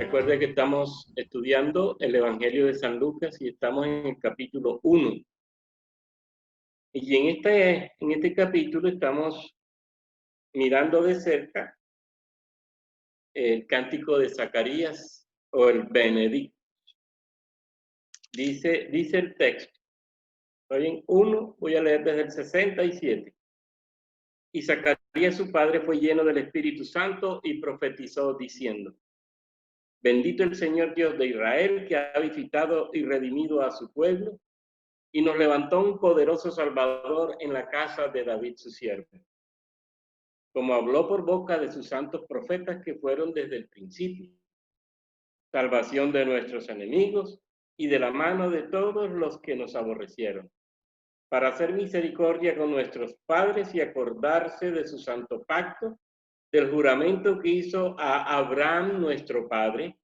Recuerde que estamos estudiando el Evangelio de San Lucas y estamos en el capítulo 1. Y en este capítulo estamos mirando de cerca el cántico de Zacarías o el Benedictus. Dice el texto. Estoy en 1, voy a leer desde el 67. Y Zacarías su padre fue lleno del Espíritu Santo y profetizó diciendo: Bendito el Señor Dios de Israel, que ha visitado y redimido a su pueblo, y nos levantó un poderoso Salvador en la casa de David su siervo, como habló por boca de sus santos profetas que fueron desde el principio, salvación de nuestros enemigos y de la mano de todos los que nos aborrecieron, para hacer misericordia con nuestros padres y acordarse de su santo pacto, del juramento que hizo a Abraham nuestro padre,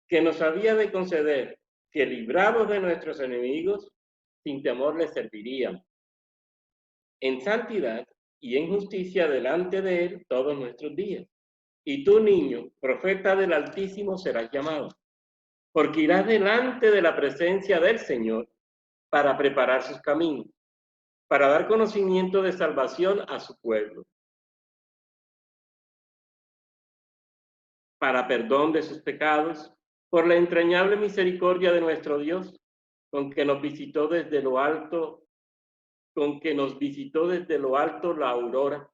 que nos había de conceder que, librados de nuestros enemigos, sin temor les serviríamos, en santidad y en justicia delante de él todos nuestros días. Y tú, niño, profeta del Altísimo serás llamado, porque irás delante de la presencia del Señor para preparar sus caminos, para dar conocimiento de salvación a su pueblo, para perdón de sus pecados, por la entrañable misericordia de nuestro Dios, con que nos visitó desde lo alto la aurora,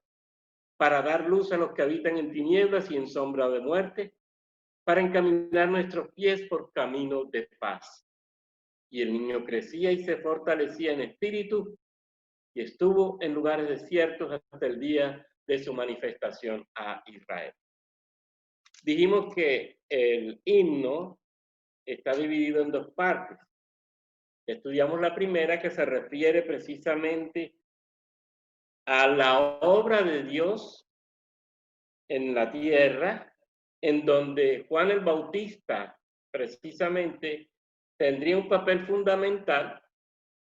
para dar luz a los que habitan en tinieblas y en sombra de muerte, para encaminar nuestros pies por camino de paz. Y el niño crecía y se fortalecía en espíritu, y estuvo en lugares desiertos hasta el día de su manifestación a Israel. Dijimos que el himno está dividido en dos partes. Estudiamos la primera, que se refiere precisamente a la obra de Dios en la tierra, en donde Juan el Bautista precisamente tendría un papel fundamental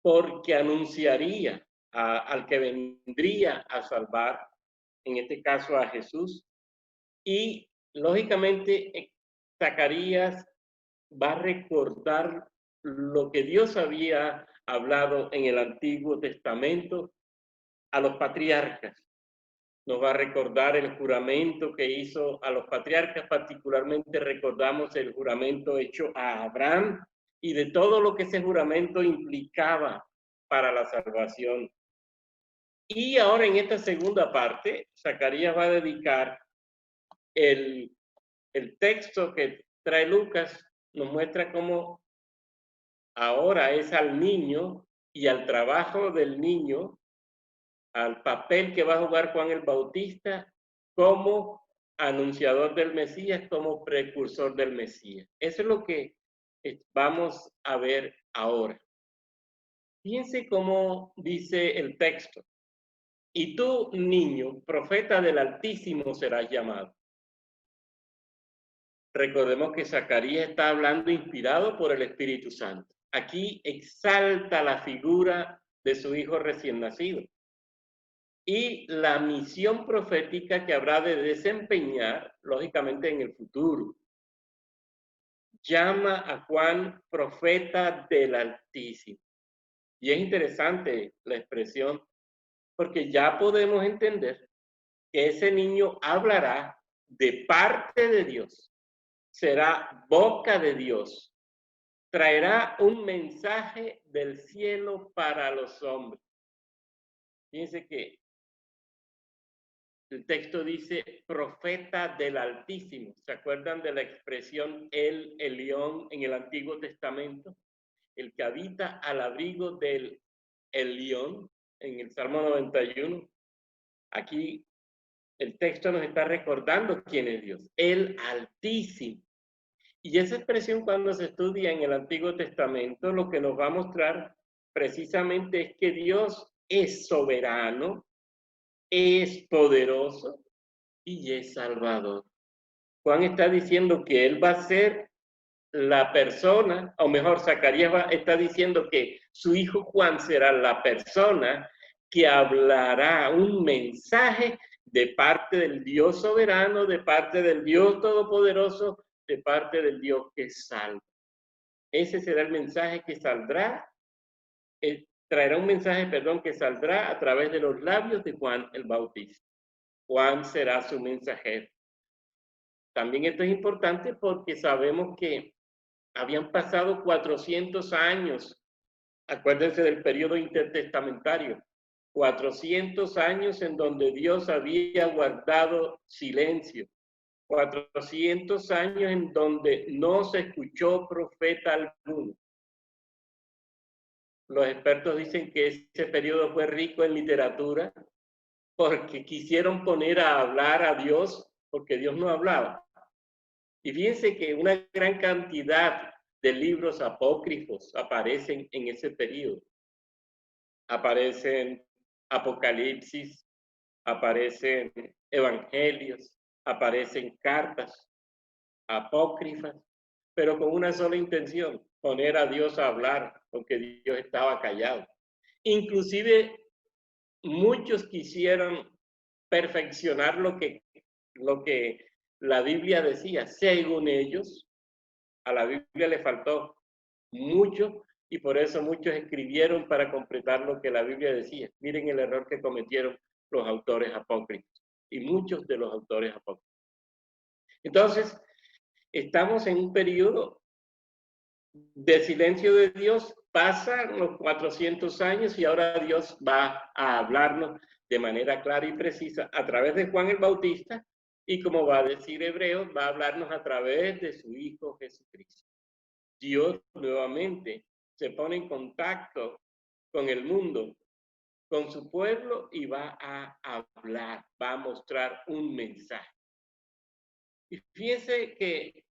porque anunciaría al que vendría a salvar, en este caso a Jesús, y lógicamente Zacarías va a recordar lo que Dios había hablado en el Antiguo Testamento a los patriarcas. Nos va a recordar el juramento que hizo a los patriarcas, particularmente recordamos el juramento hecho a Abraham y de todo lo que ese juramento implicaba para la salvación. Y ahora en esta segunda parte, Zacarías va a dedicar el texto que trae Lucas, nos muestra cómo ahora es al niño y al trabajo del niño, al papel que va a jugar Juan el Bautista como anunciador del Mesías, como precursor del Mesías. Eso es lo que vamos a ver ahora. Fíjense cómo dice el texto: y tú, niño, profeta del Altísimo serás llamado. Recordemos que Zacarías está hablando inspirado por el Espíritu Santo. Aquí exalta la figura de su hijo recién nacido y la misión profética que habrá de desempeñar, lógicamente, en el futuro. Llama a Juan profeta del Altísimo. Y es interesante la expresión, porque ya podemos entender que ese niño hablará de parte de Dios, será boca de Dios, traerá un mensaje del cielo para los hombres. Fíjense que el texto dice profeta del Altísimo. ¿Se acuerdan de la expresión el Elión en el Antiguo Testamento? El que habita al abrigo del Elión en el Salmo 91. Aquí el texto nos está recordando quién es Dios, el Altísimo. Y esa expresión, cuando se estudia en el Antiguo Testamento, lo que nos va a mostrar precisamente es que Dios es soberano, es poderoso y es salvador. Juan está diciendo que él va a ser la persona, o mejor, Zacarías está diciendo que su hijo Juan será la persona que hablará un mensaje de parte del Dios soberano, de parte del Dios todopoderoso, de parte del Dios que salva. Ese será el mensaje que saldrá, traerá un mensaje, perdón, que saldrá a través de los labios de Juan el Bautista. Juan será su mensajero. También esto es importante porque sabemos que habían pasado 400 años, acuérdense del periodo intertestamentario, 400 años en donde Dios había guardado silencio, 400 años en donde no se escuchó profeta alguno. Los expertos dicen que ese periodo fue rico en literatura porque quisieron poner a hablar a Dios porque Dios no hablaba. Y fíjense que una gran cantidad de libros apócrifos aparecen en ese periodo. Aparecen Apocalipsis, aparecen evangelios, aparecen cartas apócrifas, pero con una sola intención, poner a Dios a hablar, porque Dios estaba callado. Inclusive muchos quisieron perfeccionar lo que la Biblia decía. Según ellos, a la Biblia le faltó mucho y por eso muchos escribieron para completar lo que la Biblia decía. Miren el error que cometieron los autores apócrifos y muchos de los autores apócrifos. Entonces, estamos en un periodo de silencio de Dios, pasan los 400 años y ahora Dios va a hablarnos de manera clara y precisa a través de Juan el Bautista y como va a decir Hebreos, va a hablarnos a través de su Hijo Jesucristo. Dios nuevamente se pone en contacto con el mundo, con su pueblo y va a hablar, va a mostrar un mensaje. Y fíjense que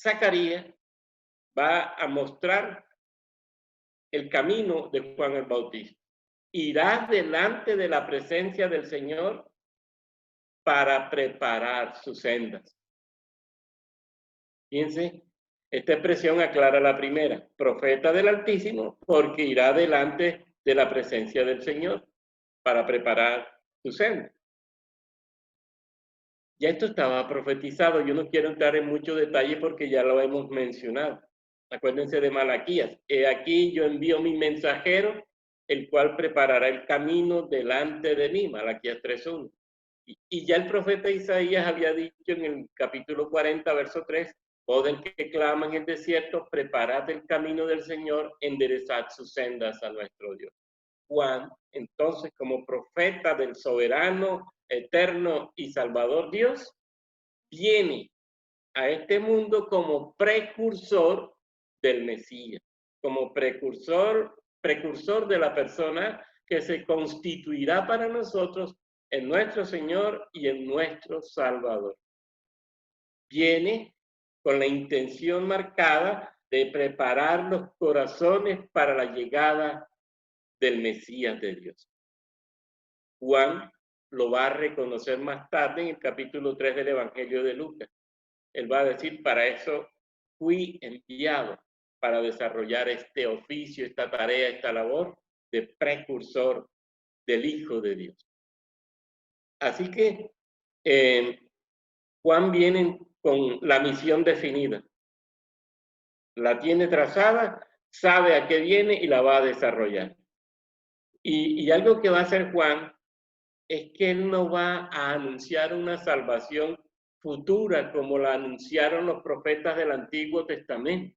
Zacarías va a mostrar el camino de Juan el Bautista. Irá delante de la presencia del Señor para preparar sus sendas. Fíjense, esta expresión aclara la primera, profeta del Altísimo, porque irá delante de la presencia del Señor para preparar su senda. Ya esto estaba profetizado, yo no quiero entrar en mucho detalle porque ya lo hemos mencionado. Acuérdense de Malaquías. He aquí yo envío mi mensajero, el cual preparará el camino delante de mí. Malaquías 3:1. Y ya el profeta Isaías había dicho en el capítulo 40, verso 3, voz del que clama en el desierto, preparad el camino del Señor, enderezad sus sendas a nuestro Dios. Juan, entonces, como profeta del soberano, eterno y salvador Dios, viene a este mundo como precursor del Mesías, como precursor de la persona que se constituirá para nosotros en nuestro Señor y en nuestro Salvador. Viene con la intención marcada de preparar los corazones para la llegada del Mesías de Dios. Juan lo va a reconocer más tarde en el capítulo 3 del Evangelio de Lucas. Él va a decir, para eso fui enviado, para desarrollar este oficio, esta tarea, esta labor de precursor del Hijo de Dios. Así que Juan viene con la misión definida. La tiene trazada, sabe a qué viene y la va a desarrollar. Y algo que va a hacer Juan es que él no va a anunciar una salvación futura como la anunciaron los profetas del Antiguo Testamento.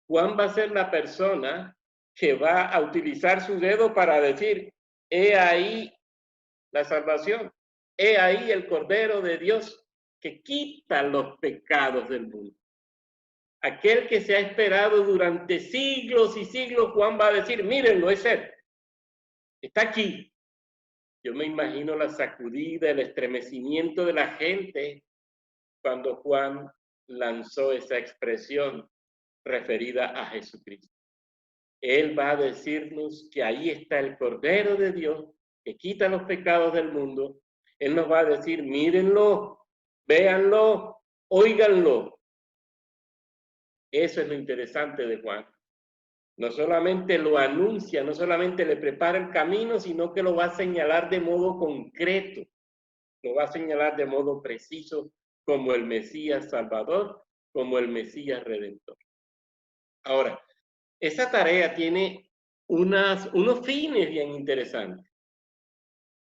Juan va a ser la persona que va a utilizar su dedo para decir, he ahí la salvación, he ahí el Cordero de Dios que quita los pecados del mundo. Aquel que se ha esperado durante siglos y siglos, Juan va a decir, mírenlo, es él, está aquí. Yo me imagino la sacudida, el estremecimiento de la gente cuando Juan lanzó esa expresión referida a Jesucristo. Él va a decirnos que ahí está el Cordero de Dios que quita los pecados del mundo. Él nos va a decir, mírenlo, véanlo, óiganlo. Eso es lo interesante de Juan. No solamente lo anuncia, no solamente le prepara el camino, sino que lo va a señalar de modo concreto, lo va a señalar de modo preciso, como el Mesías Salvador, como el Mesías Redentor. Ahora, esa tarea tiene unos fines bien interesantes.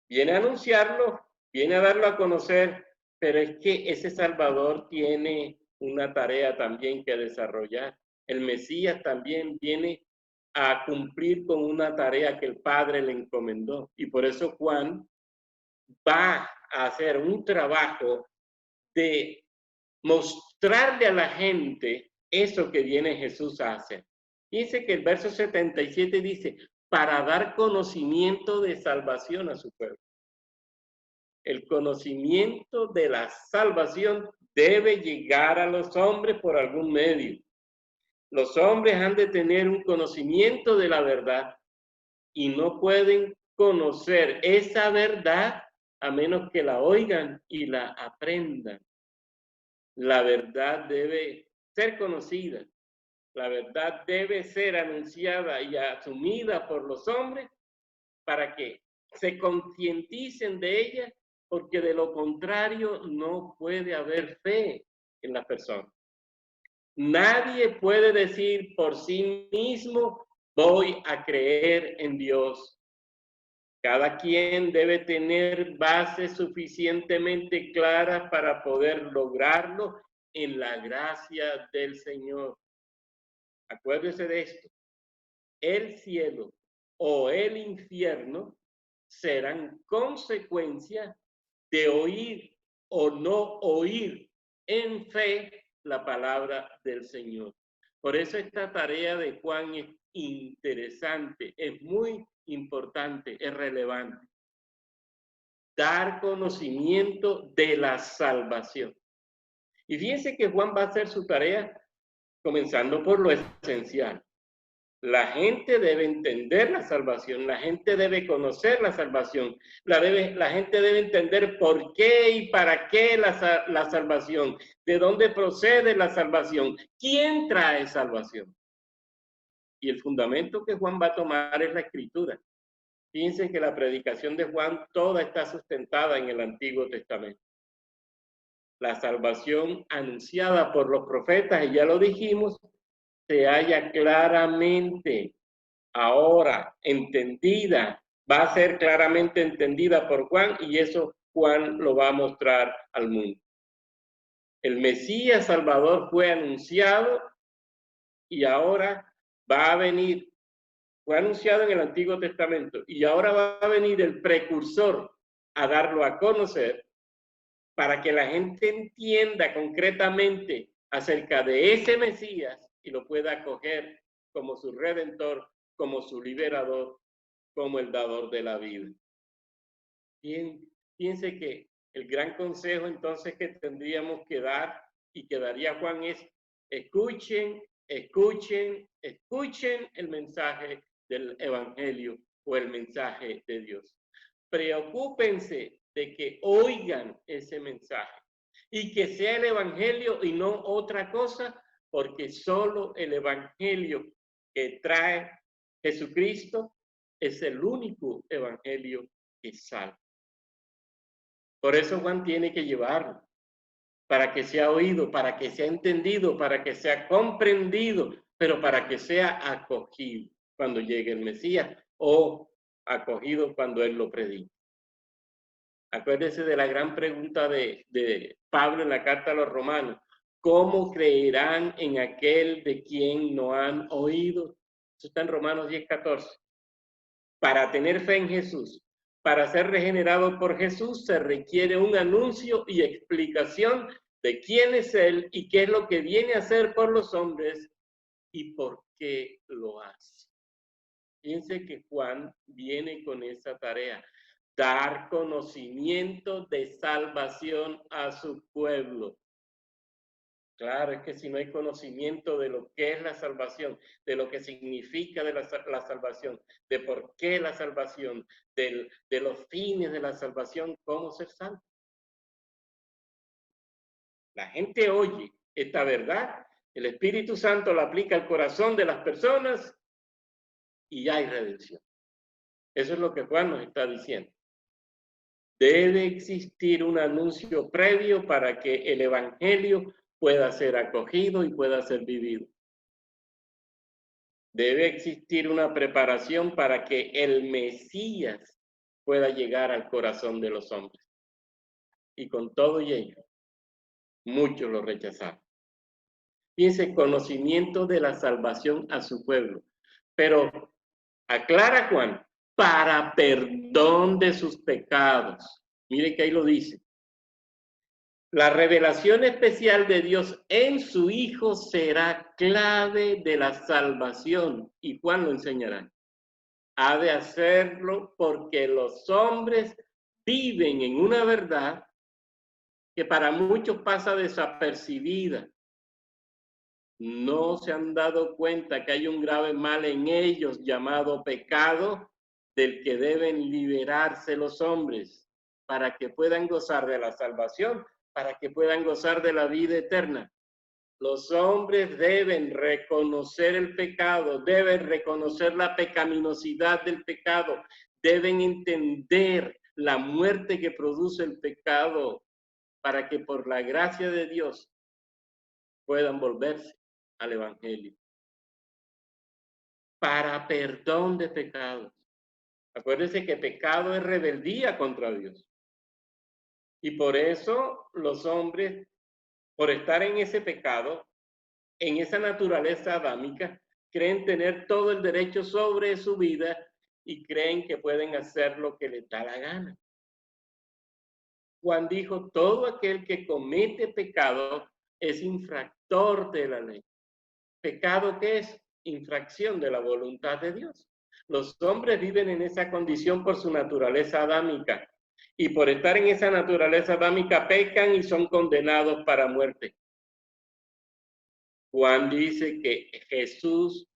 Viene a anunciarlo, viene a darlo a conocer, pero es que ese Salvador tiene una tarea también que desarrollar. El Mesías también viene a cumplir con una tarea que el Padre le encomendó. Y por eso Juan va a hacer un trabajo de mostrarle a la gente eso que viene Jesús a hacer. Dice que el verso 77 dice, para dar conocimiento de salvación a su pueblo. El conocimiento de la salvación debe llegar a los hombres por algún medio. Los hombres han de tener un conocimiento de la verdad y no pueden conocer esa verdad a menos que la oigan y la aprendan. La verdad debe ser conocida. La verdad debe ser anunciada y asumida por los hombres para que se concienticen de ella, porque de lo contrario no puede haber fe en la persona. Nadie puede decir por sí mismo, voy a creer en Dios. Cada quien debe tener bases suficientemente claras para poder lograrlo en la gracia del Señor. Acuérdese de esto. El cielo o el infierno serán consecuencia de oír o no oír en fe la palabra del Señor. Por eso esta tarea de Juan es interesante, es muy importante, es relevante. Dar conocimiento de la salvación. Y fíjense que Juan va a hacer su tarea comenzando por lo esencial. La gente debe entender la salvación, la gente debe conocer la salvación, la gente debe entender por qué y para qué la salvación, de dónde procede la salvación, quién trae salvación. Y el fundamento que Juan va a tomar es la Escritura. Fíjense que la predicación de Juan toda está sustentada en el Antiguo Testamento. La salvación anunciada por los profetas, y ya lo dijimos, se halla claramente ahora entendida, va a ser claramente entendida por Juan, y eso Juan lo va a mostrar al mundo. El Mesías Salvador fue anunciado y ahora va a venir, fue anunciado en el Antiguo Testamento y ahora va a venir el precursor a darlo a conocer para que la gente entienda concretamente acerca de ese Mesías y lo pueda acoger como su redentor, como su liberador, como el dador de la vida. Piense que el gran consejo entonces que tendríamos que dar y que daría Juan es: escuchen, escuchen, escuchen el mensaje del Evangelio o el mensaje de Dios. Preocúpense de que oigan ese mensaje y que sea el Evangelio y no otra cosa, porque solo el Evangelio que trae Jesucristo es el único Evangelio que salva. Por eso Juan tiene que llevarlo, para que sea oído, para que sea entendido, para que sea comprendido, pero para que sea acogido cuando llegue el Mesías o acogido cuando Él lo predique. Acuérdese de la gran pregunta de Pablo en la carta a los Romanos: ¿cómo creerán en aquel de quien no han oído? Eso está en Romanos 10:14. Para tener fe en Jesús, para ser regenerado por Jesús, se requiere un anuncio y explicación de quién es Él y qué es lo que viene a hacer por los hombres y por qué lo hace. Fíjense que Juan viene con esa tarea: dar conocimiento de salvación a su pueblo. Claro, es que si no hay conocimiento de lo que es la salvación, de lo que significa de la salvación, de por qué la salvación, de los fines de la salvación, ¿cómo ser salvo? La gente oye esta verdad, el Espíritu Santo la aplica al corazón de las personas y hay redención. Eso es lo que Juan nos está diciendo. Debe existir un anuncio previo para que el evangelio pueda ser acogido y pueda ser vivido. Debe existir una preparación para que el Mesías pueda llegar al corazón de los hombres. Y con todo y ello, muchos lo rechazaron. Fíjense, conocimiento de la salvación a su pueblo. Pero aclara Juan, para perdón de sus pecados. Mire que ahí lo dice. La revelación especial de Dios en su Hijo será clave de la salvación. Y Juan lo enseñará. Ha de hacerlo porque los hombres viven en una verdad que para muchos pasa desapercibida. No se han dado cuenta que hay un grave mal en ellos llamado pecado, del que deben liberarse los hombres para que puedan gozar de la salvación, para que puedan gozar de la vida eterna. Los hombres deben reconocer el pecado, deben reconocer la pecaminosidad del pecado, deben entender la muerte que produce el pecado para que por la gracia de Dios puedan volverse al Evangelio. Para perdón de pecados. Acuérdense que pecado es rebeldía contra Dios. Y por eso los hombres, por estar en ese pecado, en esa naturaleza adámica, creen tener todo el derecho sobre su vida y creen que pueden hacer lo que les da la gana. Juan dijo, todo aquel que comete pecado es infractor de la ley. ¿Pecado qué es? Infracción de la voluntad de Dios. Los hombres viven en esa condición por su naturaleza adámica y por estar en esa naturaleza adámica pecan y son condenados para muerte. Juan dice que Jesús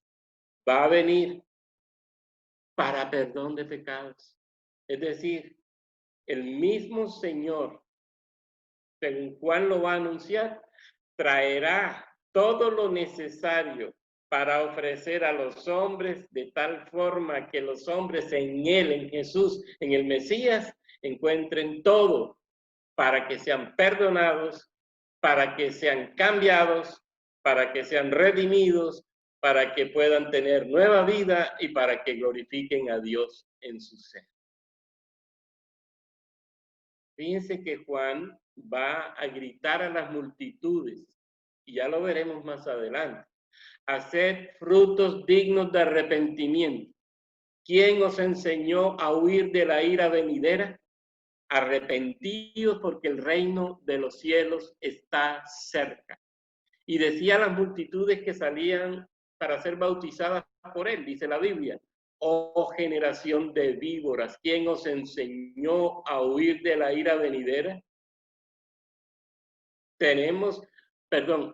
va a venir para perdón de pecados. Es decir, el mismo Señor, según Juan lo va a anunciar, traerá todo lo necesario para ofrecer a los hombres de tal forma que los hombres en Él, en Jesús, en el Mesías, encuentren todo para que sean perdonados, para que sean cambiados, para que sean redimidos, para que puedan tener nueva vida y para que glorifiquen a Dios en su ser. Fíjense que Juan va a gritar a las multitudes, y ya lo veremos más adelante. Haced frutos dignos de arrepentimiento. ¿Quién os enseñó a huir de la ira venidera? Arrepentíos porque el reino de los cielos está cerca. Y decía a las multitudes que salían para ser bautizadas por él, dice la Biblia, oh generación de víboras, ¿quién os enseñó a huir de la ira venidera?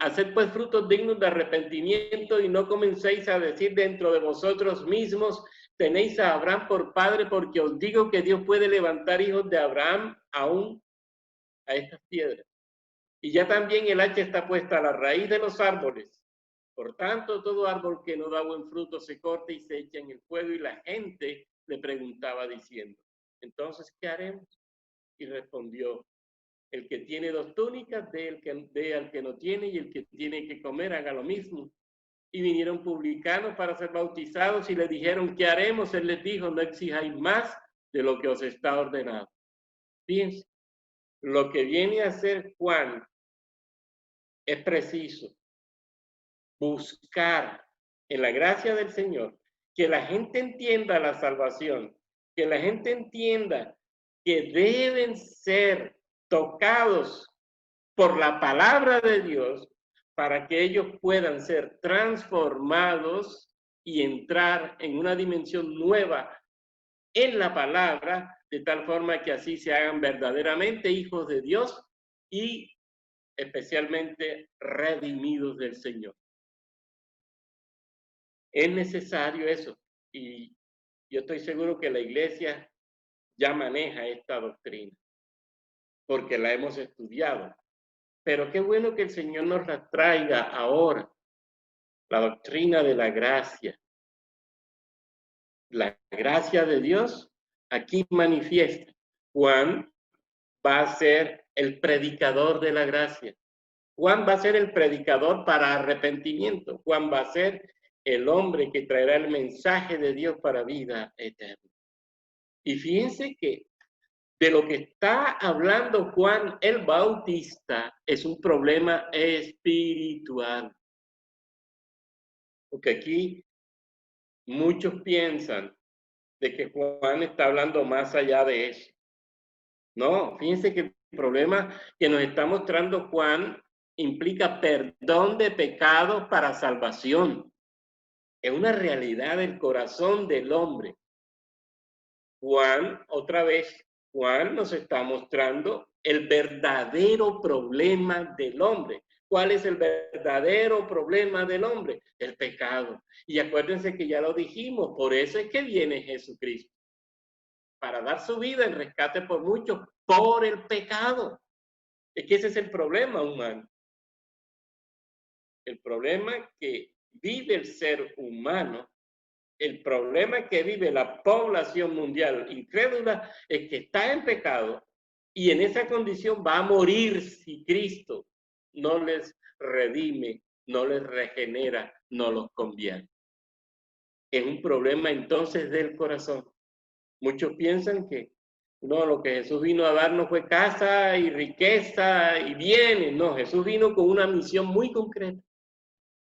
Haced pues frutos dignos de arrepentimiento y no comencéis a decir dentro de vosotros mismos, tenéis a Abraham por padre, porque os digo que Dios puede levantar hijos de Abraham aún a estas piedras. Y ya también el hacha está puesta a la raíz de los árboles. Por tanto, todo árbol que no da buen fruto se corta y se echa en el fuego. Y la gente le preguntaba diciendo, entonces, ¿qué haremos? Y respondió, el que tiene 2 túnicas, dé al que no tiene, y el que tiene que comer, haga lo mismo. Y vinieron publicanos para ser bautizados y le dijeron, ¿qué haremos? Él les dijo, no exijáis más de lo que os está ordenado. Fíjense, lo que viene a hacer Juan es preciso buscar en la gracia del Señor que la gente entienda la salvación, que la gente entienda que deben ser tocados por la palabra de Dios para que ellos puedan ser transformados y entrar en una dimensión nueva en la palabra, de tal forma que así se hagan verdaderamente hijos de Dios y especialmente redimidos del Señor. Es necesario eso, y yo estoy seguro que la iglesia ya maneja esta doctrina, porque la hemos estudiado. Pero qué bueno que el Señor nos la traiga ahora, la doctrina de la gracia. La gracia de Dios aquí manifiesta. Juan va a ser el predicador de la gracia. Juan va a ser el predicador para arrepentimiento. Juan va a ser el hombre que traerá el mensaje de Dios para vida eterna. Y fíjense que de lo que está hablando Juan el Bautista es un problema espiritual. Porque aquí muchos piensan de que Juan está hablando más allá de eso. No, fíjense que el problema que nos está mostrando Juan implica perdón de pecados para salvación. Es una realidad del corazón del hombre. Juan, otra vez, Juan nos está mostrando el verdadero problema del hombre. ¿Cuál es el verdadero problema del hombre? El pecado. Y acuérdense que ya lo dijimos, por eso es que viene Jesucristo, para dar su vida en rescate por muchos, por el pecado. Es que ese es el problema humano. El problema que vive el ser humano, el problema que vive la población mundial incrédula es que está en pecado y en esa condición va a morir si Cristo no les redime, no les regenera, no los convierte. Es un problema entonces del corazón. Muchos piensan que no, lo que Jesús vino a darnos fue casa y riqueza y bienes. No, Jesús vino con una misión muy concreta: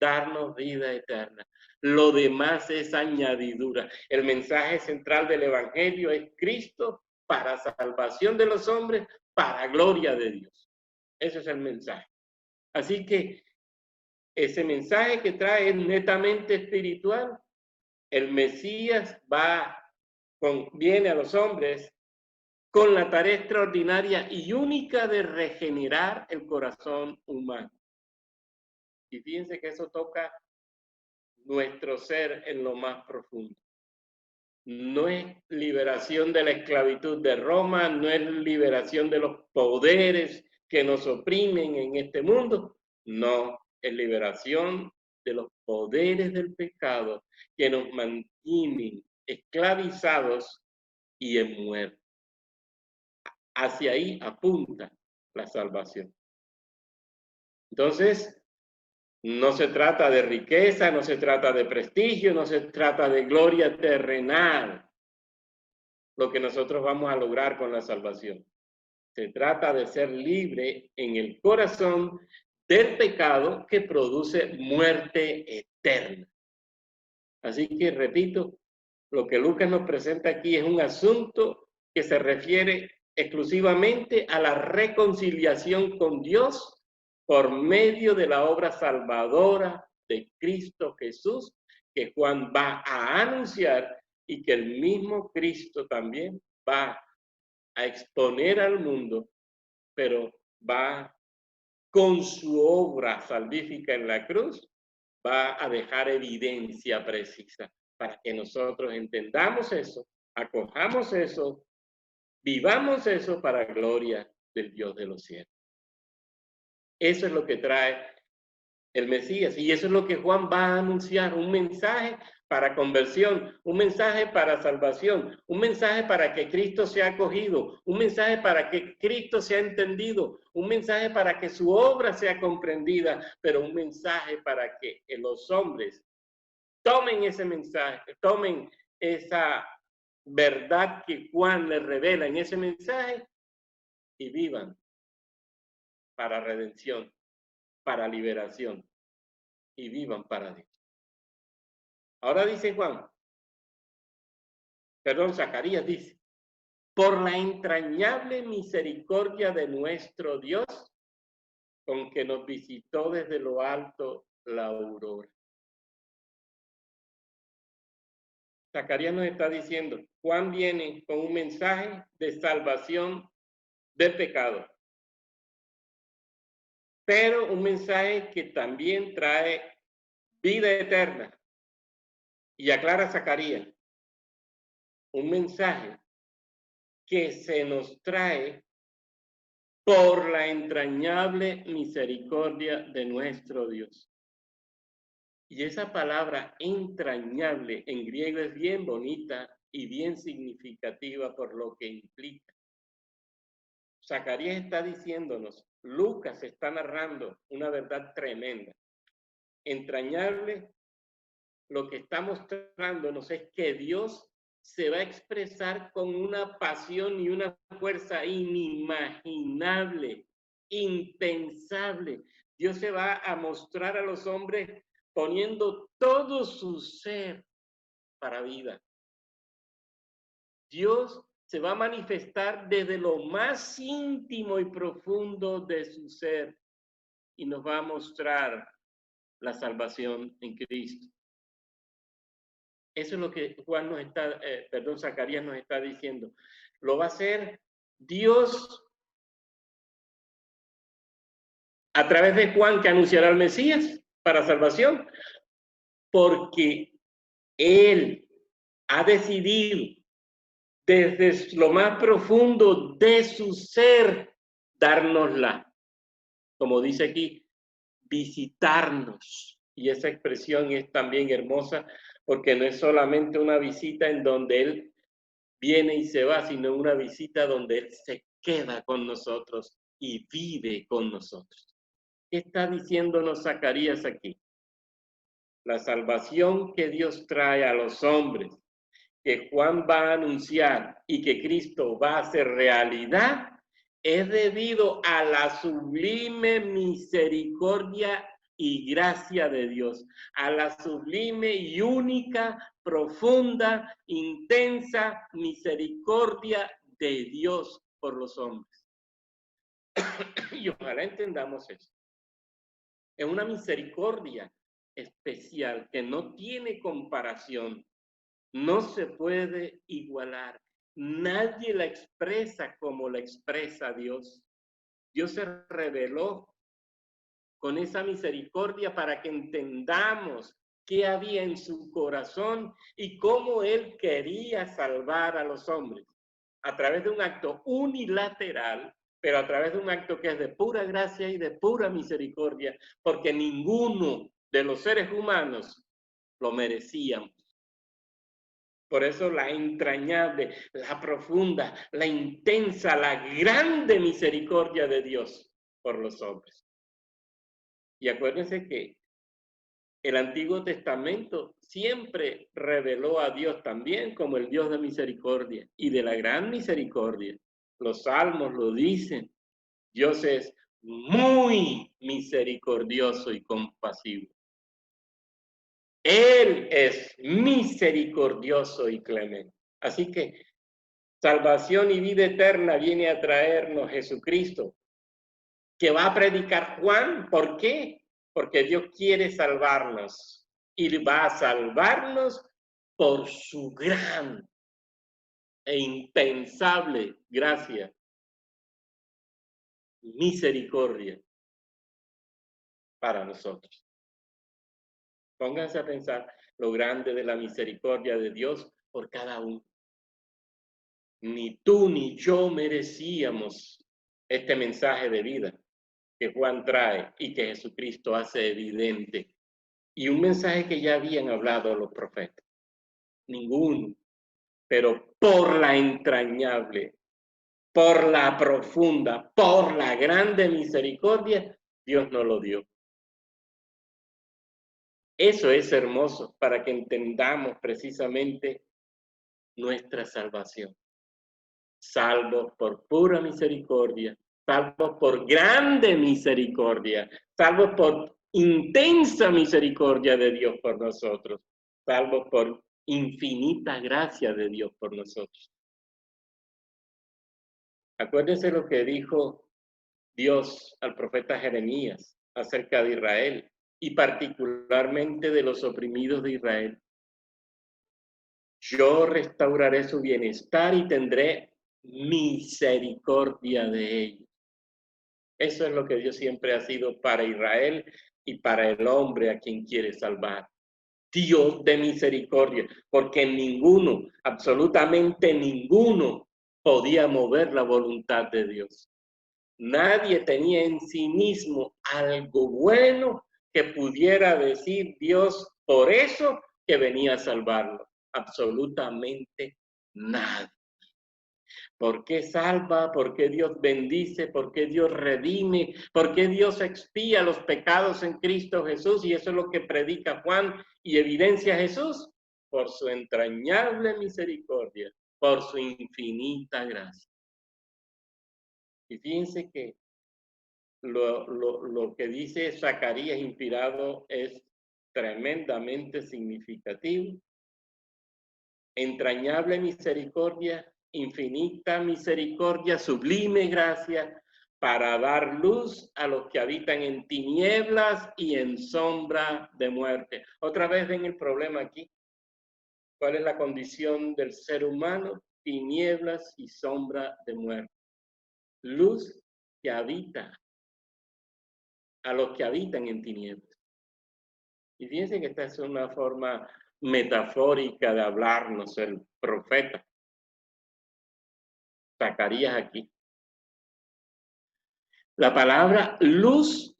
darnos vida eterna. Lo demás es añadidura. El mensaje central del Evangelio es Cristo para salvación de los hombres, para gloria de Dios. Ese es el mensaje. Así que ese mensaje que trae es netamente espiritual. El Mesías viene a los hombres con la tarea extraordinaria y única de regenerar el corazón humano. Y fíjense que eso toca nuestro ser en lo más profundo. No es liberación de la esclavitud de Roma, no es liberación de los poderes que nos oprimen en este mundo, no, es liberación de los poderes del pecado que nos mantienen esclavizados y en muerte. Hacia ahí apunta la salvación. Entonces, no se trata de riqueza, no se trata de prestigio, no se trata de gloria terrenal, lo que nosotros vamos a lograr con la salvación. Se trata de ser libre en el corazón del pecado que produce muerte eterna. Así que, repito, lo que Lucas nos presenta aquí es un asunto que se refiere exclusivamente a la reconciliación con Dios por medio de la obra salvadora de Cristo Jesús, que Juan va a anunciar y que el mismo Cristo también va a exponer al mundo, pero va con su obra salvífica en la cruz, va a dejar evidencia precisa para que nosotros entendamos eso, acojamos eso, vivamos eso para gloria del Dios de los cielos. Eso es lo que trae el Mesías y eso es lo que Juan va a anunciar, un mensaje para conversión, un mensaje para salvación, un mensaje para que Cristo sea acogido, un mensaje para que Cristo sea entendido, un mensaje para que su obra sea comprendida, pero un mensaje para que los hombres tomen ese mensaje, tomen esa verdad que Juan les revela en ese mensaje y vivan para redención, para liberación y vivan para Dios. Ahora dice Zacarías dice, por la entrañable misericordia de nuestro Dios, con que nos visitó desde lo alto la aurora. Zacarías nos está diciendo, Juan viene con un mensaje de salvación del pecado, pero un mensaje que también trae vida eterna. Y aclara Zacarías, un mensaje que se nos trae por la entrañable misericordia de nuestro Dios. Y esa palabra entrañable en griego es bien bonita y bien significativa por lo que implica. Zacarías está diciéndonos, Lucas está narrando una verdad tremenda, entrañable. Lo que está mostrándonos es que Dios se va a expresar con una pasión y una fuerza inimaginable, impensable. Dios se va a mostrar a los hombres poniendo todo su ser para vida. Dios se va a manifestar desde lo más íntimo y profundo de su ser y nos va a mostrar la salvación en Cristo. Eso es lo que Zacarías nos está diciendo. Lo va a hacer Dios a través de Juan, que anunciará al Mesías para salvación, porque Él ha decidido desde lo más profundo de su ser dárnosla. Como dice aquí, visitarnos. Y esa expresión es también hermosa porque no es solamente una visita en donde Él viene y se va, sino una visita donde Él se queda con nosotros y vive con nosotros. ¿Qué está diciéndonos Zacarías aquí? La salvación que Dios trae a los hombres, que Juan va a anunciar y que Cristo va a hacer realidad, es debido a la sublime misericordia y gracia de Dios, a la sublime y única, profunda, intensa misericordia de Dios por los hombres. Y ojalá entendamos eso. Es una misericordia especial que no tiene comparación, no se puede igualar. Nadie la expresa como la expresa Dios. Dios se reveló con esa misericordia para que entendamos qué había en su corazón y cómo Él quería salvar a los hombres a través de un acto unilateral, pero a través de un acto que es de pura gracia y de pura misericordia, porque ninguno de los seres humanos lo merecíamos. Por eso la entrañable, la profunda, la intensa, la grande misericordia de Dios por los hombres. Y acuérdense que el Antiguo Testamento siempre reveló a Dios también como el Dios de misericordia y de la gran misericordia. Los salmos lo dicen. Dios es muy misericordioso y compasivo. Él es misericordioso y clemente. Así que salvación y vida eterna viene a traernos Jesucristo, que va a predicar Juan. ¿Por qué? Porque Dios quiere salvarnos y va a salvarnos por su gran e impensable gracia, misericordia para nosotros. Pónganse a pensar lo grande de la misericordia de Dios por cada uno. Ni tú ni yo merecíamos este mensaje de vida que Juan trae y que Jesucristo hace evidente. Y un mensaje que ya habían hablado los profetas. Ninguno. Pero por la entrañable, por la profunda, por la grande misericordia, Dios nos lo dio. Eso es hermoso para que entendamos precisamente nuestra salvación. Salvos por pura misericordia, salvos por grande misericordia, salvos por intensa misericordia de Dios por nosotros, salvos por infinita gracia de Dios por nosotros. Acuérdense lo que dijo Dios al profeta Jeremías acerca de Israel y particularmente de los oprimidos de Israel. Yo restauraré su bienestar y tendré misericordia de ellos. Eso es lo que Dios siempre ha sido para Israel y para el hombre a quien quiere salvar. Dios de misericordia, porque ninguno, absolutamente ninguno, podía mover la voluntad de Dios. Nadie tenía en sí mismo algo bueno que pudiera decir Dios por eso que venía a salvarlo. Absolutamente nada. ¿Por qué salva? ¿Por qué Dios bendice? ¿Por qué Dios redime? ¿Por qué Dios expía los pecados en Cristo Jesús? Y eso es lo que predica Juan y evidencia Jesús. Por su entrañable misericordia, por su infinita gracia. Y fíjense que lo que dice Zacarías inspirado es tremendamente significativo. Entrañable misericordia, infinita misericordia, sublime gracia, para dar luz a los que habitan en tinieblas y en sombra de muerte. Otra vez ven el problema aquí. ¿Cuál es la condición del ser humano? Tinieblas y sombra de muerte. Luz que habita a los que habitan en tinieblas. Y fíjense que esta es una forma metafórica de hablarnos el profeta Zacarías aquí. La palabra luz,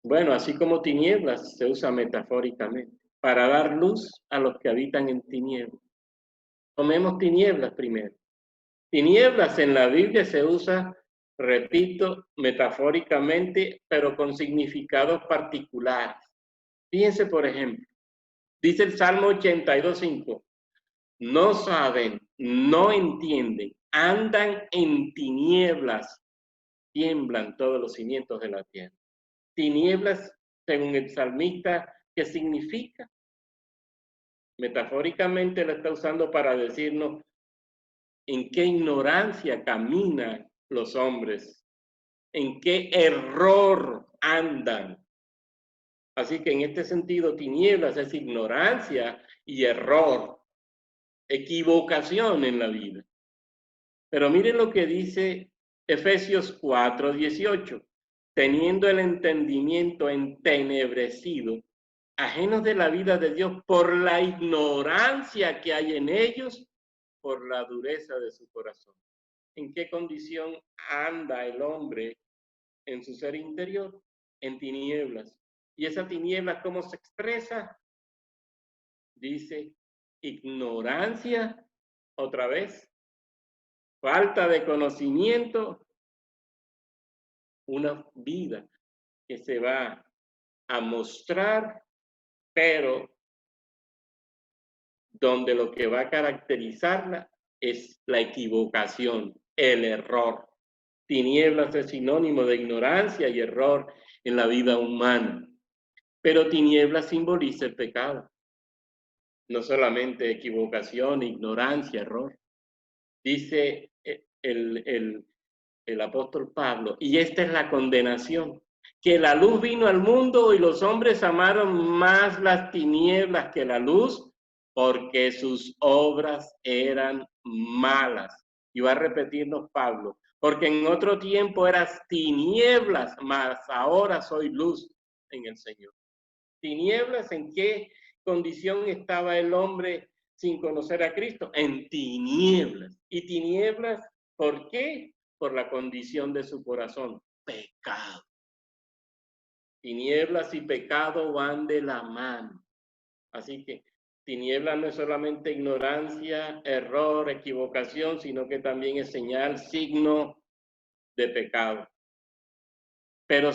bueno, así como tinieblas, se usa metafóricamente para dar luz a los que habitan en tinieblas. Tomemos tinieblas primero. Tinieblas en la Biblia se usa, repito, metafóricamente, pero con significados particulares. Fíjense, por ejemplo, dice el Salmo 82:5, no saben, no entienden, andan en tinieblas, tiemblan todos los cimientos de la tierra. Tinieblas, según el salmista, ¿qué significa? Metafóricamente lo está usando para decirnos en qué ignorancia caminan los hombres, en qué error andan. Así que en este sentido, tinieblas es ignorancia y error, equivocación en la vida. Pero miren lo que dice Efesios 4:18, teniendo el entendimiento entenebrecido, ajenos de la vida de Dios por la ignorancia que hay en ellos, por la dureza de su corazón. ¿En qué condición anda el hombre en su ser interior? En tinieblas. ¿Y esa tiniebla cómo se expresa? Dice ignorancia, otra vez, falta de conocimiento, una vida que se va a mostrar, pero donde lo que va a caracterizarla es la equivocación, el error. Tinieblas es sinónimo de ignorancia y error en la vida humana, pero tinieblas simboliza el pecado. No solamente equivocación, ignorancia, error. Dice el apóstol Pablo, y esta es la condenación, que la luz vino al mundo y los hombres amaron más las tinieblas que la luz, porque sus obras eran malas. Y va a repetirnos Pablo, porque en otro tiempo eras tinieblas, mas ahora soy luz en el Señor. ¿Tinieblas? ¿En qué condición estaba el hombre sin conocer a Cristo? En tinieblas. ¿Y tinieblas por qué? Por la condición de su corazón, pecado. Tinieblas y pecado van de la mano. Así que tinieblas no es solamente ignorancia, error, equivocación, sino que también es señal, signo de pecado. Pero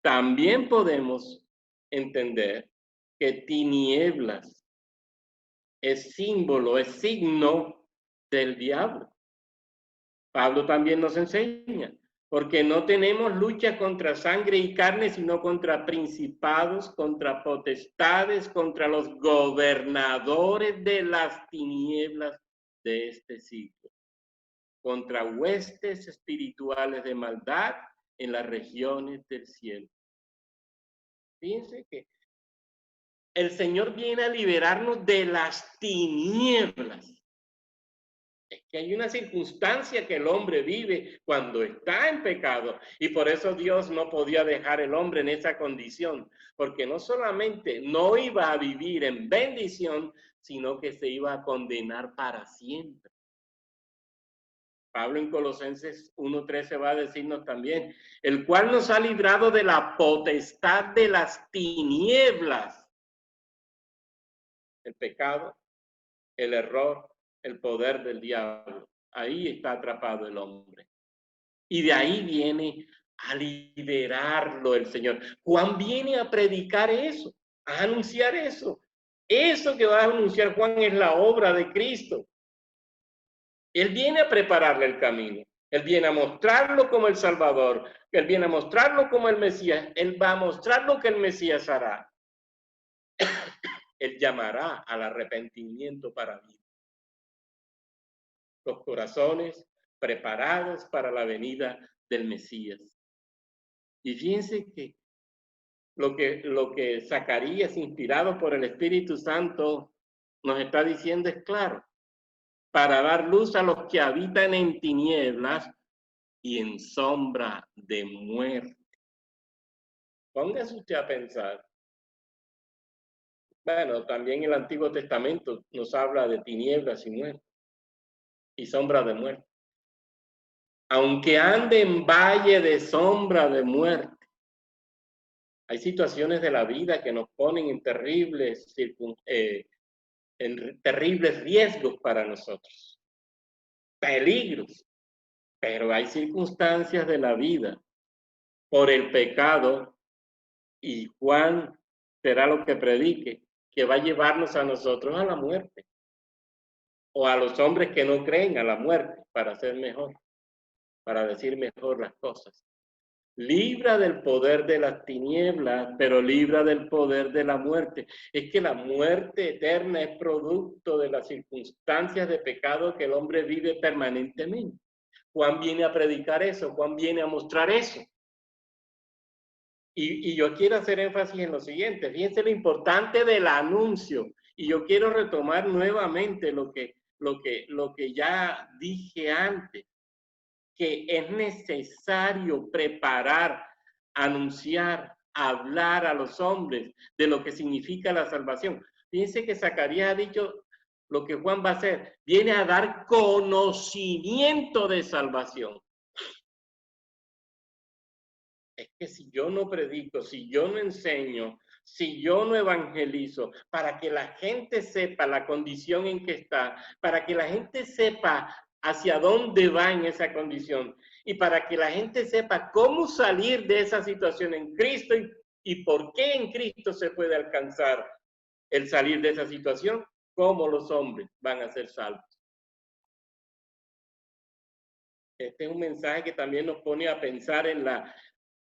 también podemos entender que tinieblas es símbolo, es signo del diablo. Pablo también nos enseña, porque no tenemos lucha contra sangre y carne, sino contra principados, contra potestades, contra los gobernadores de las tinieblas de este siglo, contra huestes espirituales de maldad en las regiones del cielo. Fíjense que el Señor viene a liberarnos de las tinieblas. Es que hay una circunstancia que el hombre vive cuando está en pecado y por eso Dios no podía dejar al hombre en esa condición, porque no solamente no iba a vivir en bendición, sino que se iba a condenar para siempre. Pablo en Colosenses 1:13 va a decirnos también, el cual nos ha librado de la potestad de las tinieblas, el pecado, el error, el poder del diablo. Ahí está atrapado el hombre. Y de ahí viene a liberarlo el Señor. Juan viene a predicar eso, a anunciar eso. Eso que va a anunciar Juan es la obra de Cristo. Él viene a prepararle el camino. Él viene a mostrarlo como el Salvador. Él viene a mostrarlo como el Mesías. Él va a mostrar lo que el Mesías hará. Él llamará al arrepentimiento para vida. Los corazones preparados para la venida del Mesías. Y fíjense que lo que Zacarías, inspirado por el Espíritu Santo, nos está diciendo es claro. Para dar luz a los que habitan en tinieblas y en sombra de muerte. Póngase usted a pensar. Bueno, también el Antiguo Testamento nos habla de tinieblas y muerte y sombra de muerte. Aunque ande en valle de sombra de muerte, hay situaciones de la vida que nos ponen en terribles riesgos para nosotros, peligros, pero hay circunstancias de la vida por el pecado, y Juan será lo que predique, que va a llevarnos a nosotros a la muerte, o a los hombres que no creen a la muerte, para ser mejor, para decir mejor las cosas. Libra del poder de las tinieblas, pero libra del poder de la muerte. Es que la muerte eterna es producto de las circunstancias de pecado que el hombre vive permanentemente. Juan viene a predicar eso, Juan viene a mostrar eso. Y yo quiero hacer énfasis en lo siguiente, fíjense lo importante del anuncio, y yo quiero retomar nuevamente lo que ya dije antes, que es necesario preparar, anunciar, hablar a los hombres de lo que significa la salvación. Fíjense que Zacarías ha dicho lo que Juan va a hacer, viene a dar conocimiento de salvación. Es que si yo no predico, si yo no enseño, si yo no evangelizo, para que la gente sepa la condición en que está, para que la gente sepa hacia dónde va en esa condición y para que la gente sepa cómo salir de esa situación en Cristo y por qué en Cristo se puede alcanzar el salir de esa situación, cómo los hombres van a ser salvos. Este es un mensaje que también nos pone a pensar en la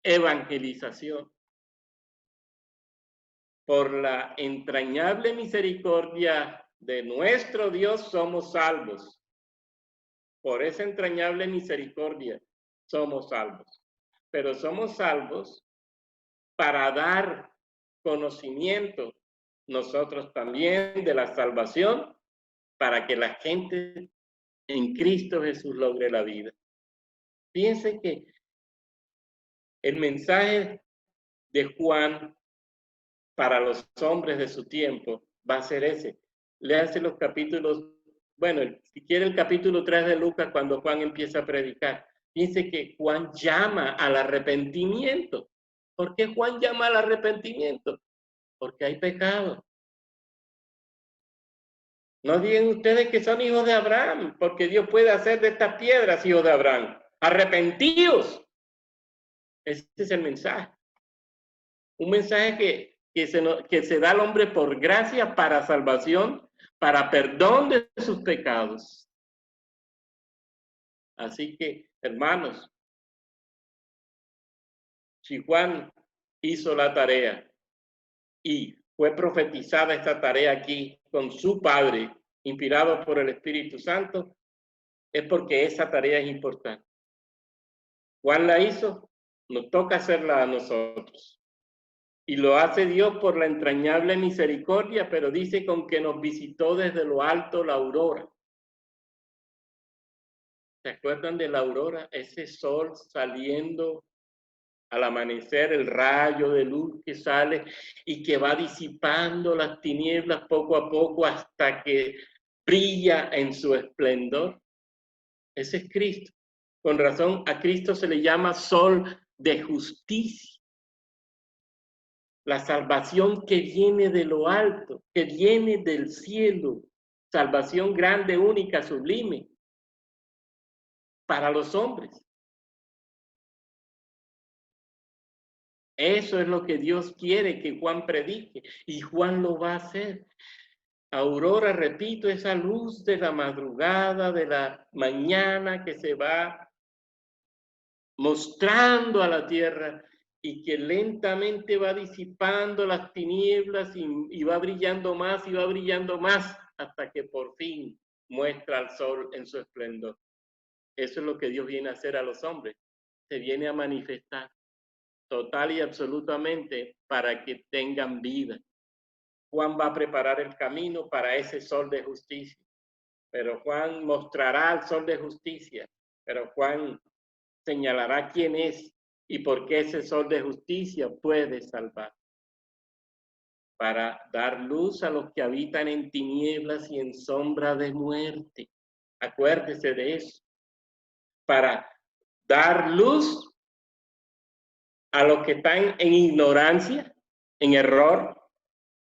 evangelización. Por la entrañable misericordia de nuestro Dios somos salvos. Por esa entrañable misericordia somos salvos. Pero somos salvos para dar conocimiento nosotros también de la salvación, para que la gente en Cristo Jesús logre la vida. Fíjense que el mensaje de Juan para los hombres de su tiempo va a ser ese. Léanse los capítulos, bueno, si quiere el capítulo 3 de Lucas, cuando Juan empieza a predicar. Dice que Juan llama al arrepentimiento. ¿Por qué Juan llama al arrepentimiento? Porque hay pecado. No digan ustedes que son hijos de Abraham, porque Dios puede hacer de estas piedras hijos de Abraham. Arrepentíos. Ese es el mensaje. Un mensaje que se da al hombre por gracia para salvación, para perdón de sus pecados. Así que, hermanos, si Juan hizo la tarea y fue profetizada esta tarea aquí con su Padre, inspirado por el Espíritu Santo, es porque esa tarea es importante. Juan la hizo, nos toca hacerla a nosotros. Y lo hace Dios por la entrañable misericordia, pero dice con que nos visitó desde lo alto la aurora. ¿Se acuerdan de la aurora? Ese sol saliendo al amanecer, el rayo de luz que sale y que va disipando las tinieblas poco a poco hasta que brilla en su esplendor. Ese es Cristo. Con razón, a Cristo se le llama sol de justicia. La salvación que viene de lo alto, que viene del cielo. Salvación grande, única, sublime. para los hombres. Eso es lo que Dios quiere que Juan predique, y Juan lo va a hacer. Aurora, repito, esa luz de la madrugada, de la mañana que se va mostrando a la tierra y que lentamente va disipando las tinieblas y va brillando más y va brillando más hasta que por fin muestra al sol en su esplendor. Eso es lo que Dios viene a hacer a los hombres. Se viene a manifestar total y absolutamente para que tengan vida. Juan va a preparar el camino para ese sol de justicia. Pero Juan mostrará al sol de justicia. Pero Juan señalará quién es y por qué ese sol de justicia puede salvar. Para dar luz a los que habitan en tinieblas y en sombra de muerte. Acuérdese de eso. Para dar luz a los que están en ignorancia, en error,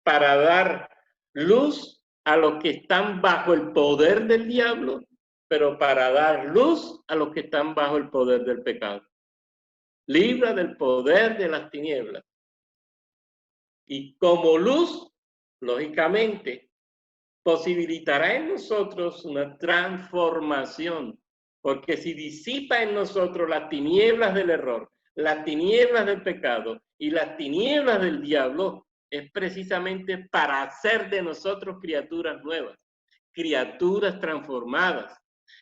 para dar luz a los que están bajo el poder del diablo, pero para dar luz a los que están bajo el poder del pecado. Libra del poder de las tinieblas. Y como luz, lógicamente, posibilitará en nosotros una transformación, porque si disipa en nosotros las tinieblas del error, las tinieblas del pecado y las tinieblas del diablo, es precisamente para hacer de nosotros criaturas nuevas, criaturas transformadas,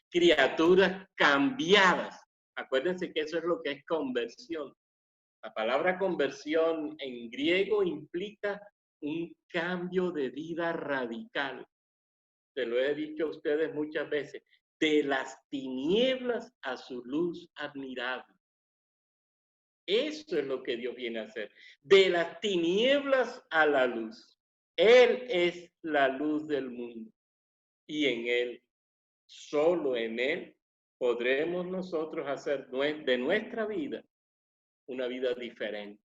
criaturas cambiadas. Acuérdense que eso es lo que es conversión. La palabra conversión en griego implica un cambio de vida radical. Se lo he dicho a ustedes muchas veces, de las tinieblas a su luz admirable. Eso es lo que Dios viene a hacer, de las tinieblas a la luz. Él es la luz del mundo y en Él, solo en Él, podremos nosotros hacer de nuestra vida una vida diferente.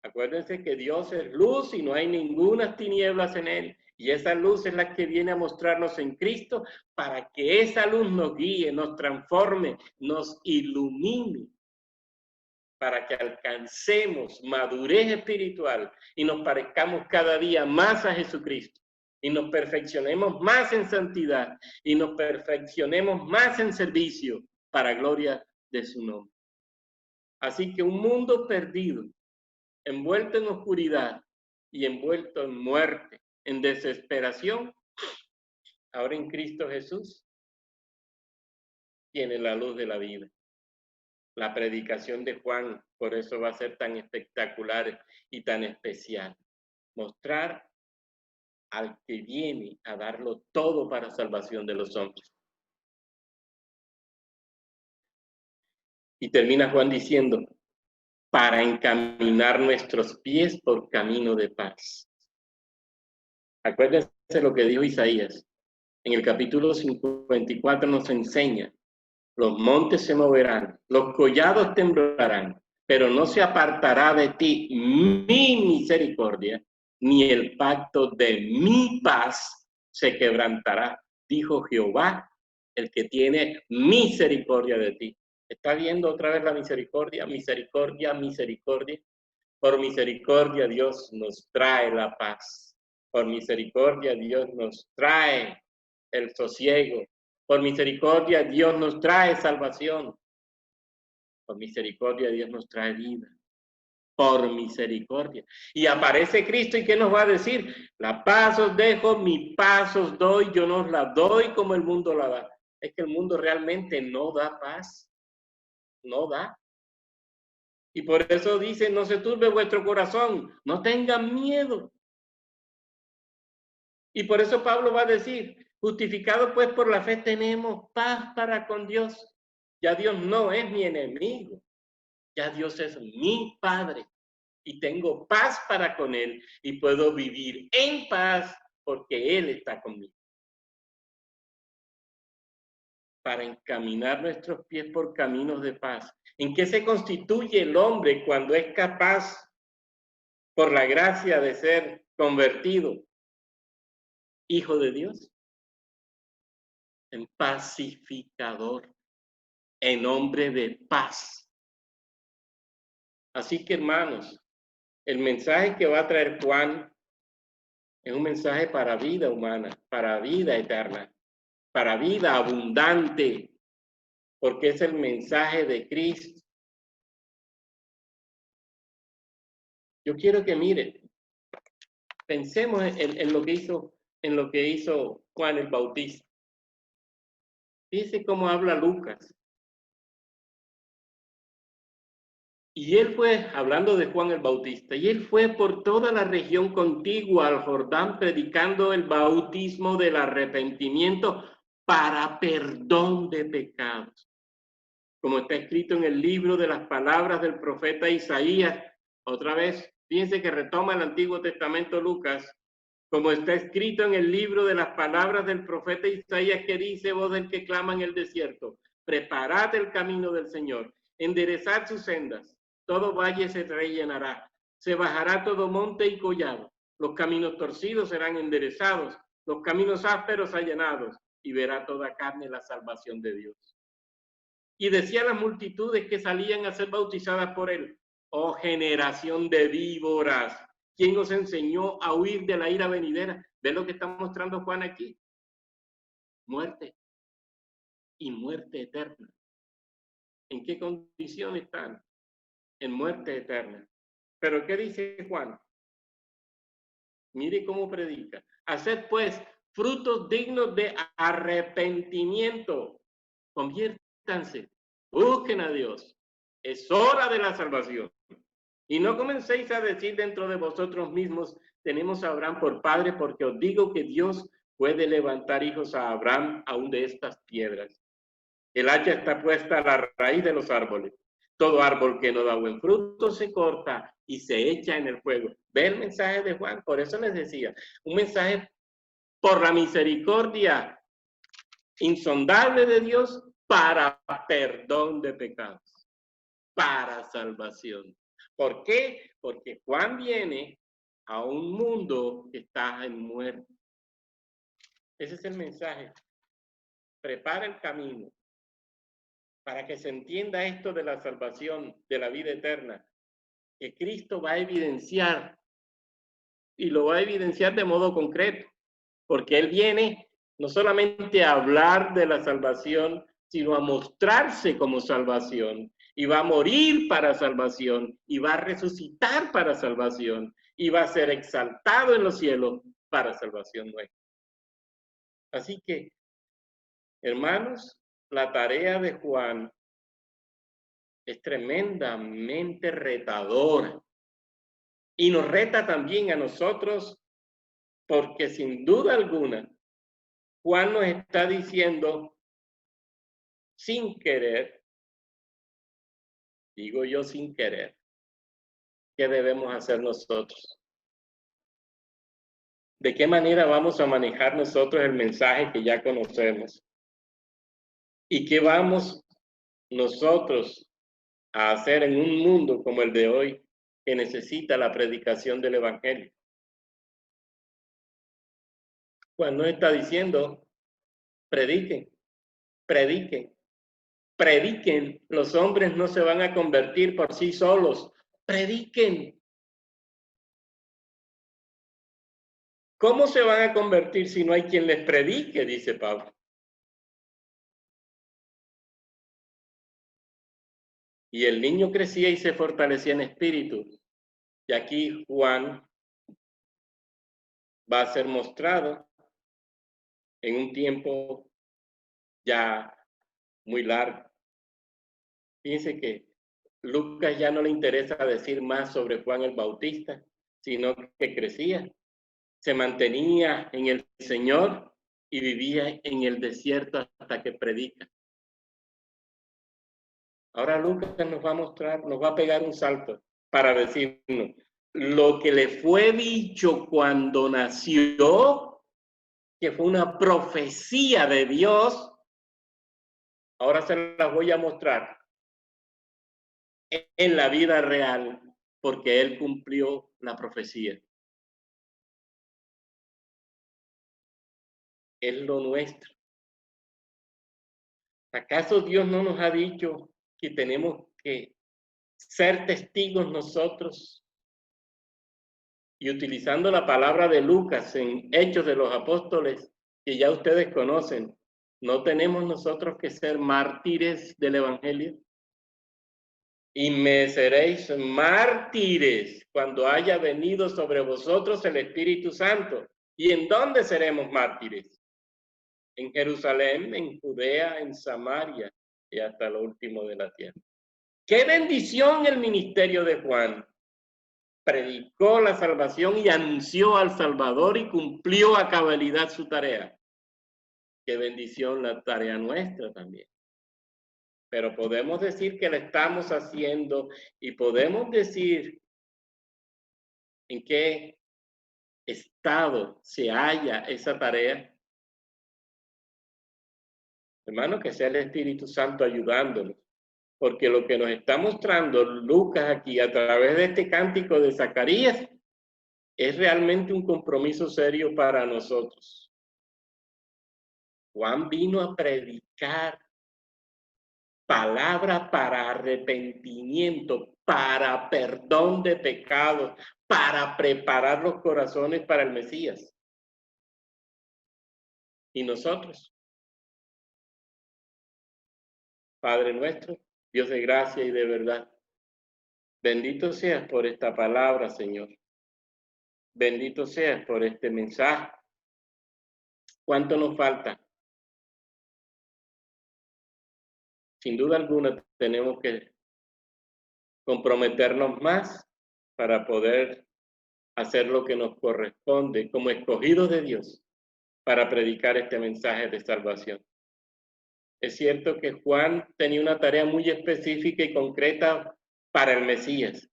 Acuérdense que Dios es luz y no hay ninguna tinieblas en Él. Y esa luz es la que viene a mostrarnos en Cristo para que esa luz nos guíe, nos transforme, nos ilumine, para que alcancemos madurez espiritual y nos parezcamos cada día más a Jesucristo y nos perfeccionemos más en santidad y nos perfeccionemos más en servicio para gloria de su nombre. Así que un mundo perdido, envuelto en oscuridad y envuelto en muerte, en desesperación, ahora en Cristo Jesús tiene la luz de la vida. La predicación de Juan, por eso va a ser tan espectacular y tan especial. Mostrar al que viene a darlo todo para salvación de los hombres. Y termina Juan diciendo, para encaminar nuestros pies por camino de paz. Acuérdense lo que dijo Isaías. En el capítulo 54 nos enseña, los montes se moverán, los collados temblarán, pero no se apartará de ti mi misericordia, ni el pacto de mi paz se quebrantará, dijo Jehová, el que tiene misericordia de ti. ¿Está viendo otra vez la misericordia? Misericordia, misericordia. Por misericordia Dios nos trae la paz. Por misericordia Dios nos trae el sosiego. Por misericordia Dios nos trae salvación. Por misericordia Dios nos trae vida. Por misericordia. Y aparece Cristo y ¿qué nos va a decir? La paz os dejo, mi paz os doy, yo no os la doy como el mundo la da. Es que el mundo realmente no da paz. No da. Y por eso dice, no se turbe vuestro corazón, no tengan miedo. Y por eso Pablo va a decir, justificados pues por la fe tenemos paz para con Dios. Ya Dios no es mi enemigo, ya Dios es mi Padre y tengo paz para con Él y puedo vivir en paz porque Él está conmigo. Para encaminar nuestros pies por caminos de paz. ¿En qué se constituye el hombre cuando es capaz, por la gracia de ser convertido, hijo de Dios? En pacificador. en nombre de paz. Así que, hermanos, el mensaje que va a traer Juan es un mensaje para vida humana, para vida eterna, para vida abundante, porque es el mensaje de Cristo. Yo quiero que miren, pensemos en lo que hizo Juan el Bautista. Dice cómo habla Lucas. Y él fue, hablando de Juan el Bautista, y él fue por toda la región contigua al Jordán predicando el bautismo del arrepentimiento para perdón de pecados. Como está escrito en el libro de las palabras del profeta Isaías, otra vez, fíjense que retoma el Antiguo Testamento Lucas, como está escrito en el libro de las palabras del profeta Isaías, que dice: voz del que clama en el desierto, preparad el camino del Señor, enderezad sus sendas, todo valle se rellenará, se bajará todo monte y collado, los caminos torcidos serán enderezados, los caminos ásperos allanados, y verá toda carne la salvación de Dios. Y decía a las multitudes que salían a ser bautizadas por él: oh generación de víboras, ¿quién os enseñó a huir de la ira venidera? ¿Ves lo que está mostrando Juan aquí? Muerte y muerte eterna. ¿En qué condición están? En muerte eterna. Pero ¿qué dice Juan? Mire cómo predica. Haced pues frutos dignos de arrepentimiento. Conviértanse, busquen a Dios. Es hora de la salvación. Y no comencéis a decir dentro de vosotros mismos: tenemos a Abraham por padre, porque os digo que Dios puede levantar hijos a Abraham aún de estas piedras. El hacha está puesta a la raíz de los árboles. Todo árbol que no da buen fruto se corta y se echa en el fuego. Ve el mensaje de Juan, por eso les decía, un mensaje por la misericordia insondable de Dios para perdón de pecados, para salvación. ¿Por qué? Porque Juan viene a un mundo que está en muerte. Ese es el mensaje. Prepara el camino para que se entienda esto de la salvación, de la vida eterna, que Cristo va a evidenciar, y lo va a evidenciar de modo concreto, porque Él viene no solamente a hablar de la salvación, sino a mostrarse como salvación, y va a morir para salvación, y va a resucitar para salvación, y va a ser exaltado en los cielos para salvación nuestra. Así que, hermanos, la tarea de Juan es tremendamente retadora, y nos reta también a nosotros, porque sin duda alguna Juan nos está diciendo, sin querer, digo yo sin querer, ¿qué debemos hacer nosotros? ¿De qué manera vamos a manejar nosotros el mensaje que ya conocemos? ¿Y qué vamos nosotros a hacer en un mundo como el de hoy, que necesita la predicación del Evangelio? Juan nos está diciendo: prediquen, prediquen, prediquen. Los hombres no se van a convertir por sí solos. Prediquen. ¿Cómo se van a convertir si no hay quien les predique? Dice Pablo. Y el niño crecía y se fortalecía en espíritu. Y aquí Juan va a ser mostrado en un tiempo ya muy largo. Fíjense que Lucas ya no le interesa decir más sobre Juan el Bautista, sino que crecía, se mantenía en el Señor y vivía en el desierto hasta que predica. Ahora Lucas nos va a mostrar, nos va a pegar un salto para decirnos lo que le fue dicho cuando nació, que fue una profecía de Dios. Ahora se las voy a mostrar en la vida real, porque Él cumplió la profecía. Es lo nuestro. ¿Acaso Dios no nos ha dicho que tenemos que ser testigos nosotros? Y utilizando la palabra de Lucas en Hechos de los Apóstoles, que ya ustedes conocen, ¿no tenemos nosotros que ser mártires del Evangelio? Y me seréis mártires cuando haya venido sobre vosotros el Espíritu Santo. ¿Y en dónde seremos mártires? En Jerusalén, en Judea, en Samaria y hasta lo último de la tierra. ¡Qué bendición el ministerio de Juan! Predicó la salvación y anunció al Salvador y cumplió a cabalidad su tarea. ¡Qué bendición la tarea nuestra también! Pero podemos decir que la estamos haciendo y podemos decir en qué estado se halla esa tarea. Hermano, que sea el Espíritu Santo ayudándonos, porque lo que nos está mostrando Lucas aquí a través de este cántico de Zacarías es realmente un compromiso serio para nosotros. Juan vino a predicar palabra para arrepentimiento, para perdón de pecados, para preparar los corazones para el Mesías. ¿Y nosotros? Padre nuestro, Dios de gracia y de verdad, bendito seas por esta palabra, Señor. Bendito seas por este mensaje. ¿Cuánto nos falta? Sin duda alguna tenemos que comprometernos más para poder hacer lo que nos corresponde como escogidos de Dios para predicar este mensaje de salvación. Es cierto que Juan tenía una tarea muy específica y concreta para el Mesías,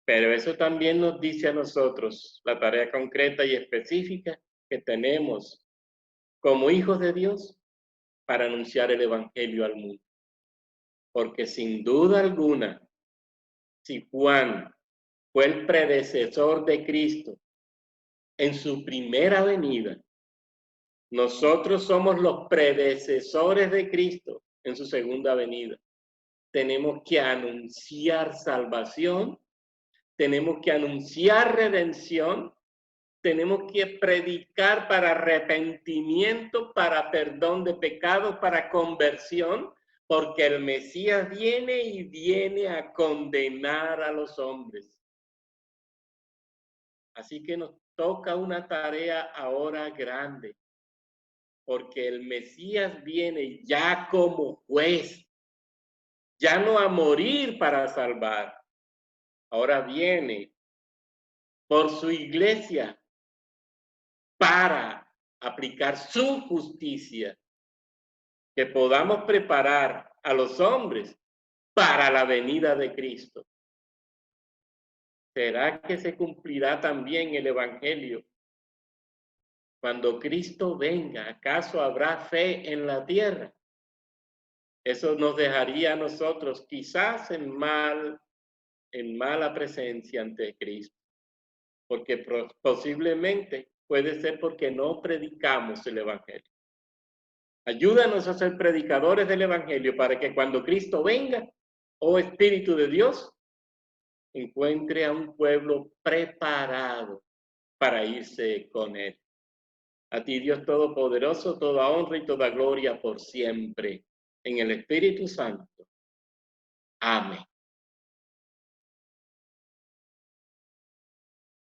pero eso también nos dice a nosotros la tarea concreta y específica que tenemos como hijos de Dios para anunciar el Evangelio al mundo. Porque sin duda alguna, si Juan fue el predecesor de Cristo en su primera venida, nosotros somos los predecesores de Cristo en su segunda venida. Tenemos que anunciar salvación, tenemos que anunciar redención, tenemos que predicar para arrepentimiento, para perdón de pecados, para conversión, porque el Mesías viene y viene a condenar a los hombres. Así que nos toca una tarea ahora grande, porque el Mesías viene ya como juez, ya no a morir para salvar, ahora viene por su iglesia para aplicar su justicia, que podamos preparar a los hombres para la venida de Cristo. ¿Será que se cumplirá también el Evangelio? Cuando Cristo venga, ¿acaso habrá fe en la tierra? Eso nos dejaría a nosotros quizás en mala presencia ante Cristo, porque posiblemente puede ser porque no predicamos el Evangelio. Ayúdanos a ser predicadores del Evangelio para que cuando Cristo venga, oh Espíritu de Dios, encuentre a un pueblo preparado para irse con Él. A ti, Dios Todopoderoso, toda honra y toda gloria por siempre. En el Espíritu Santo. Amén.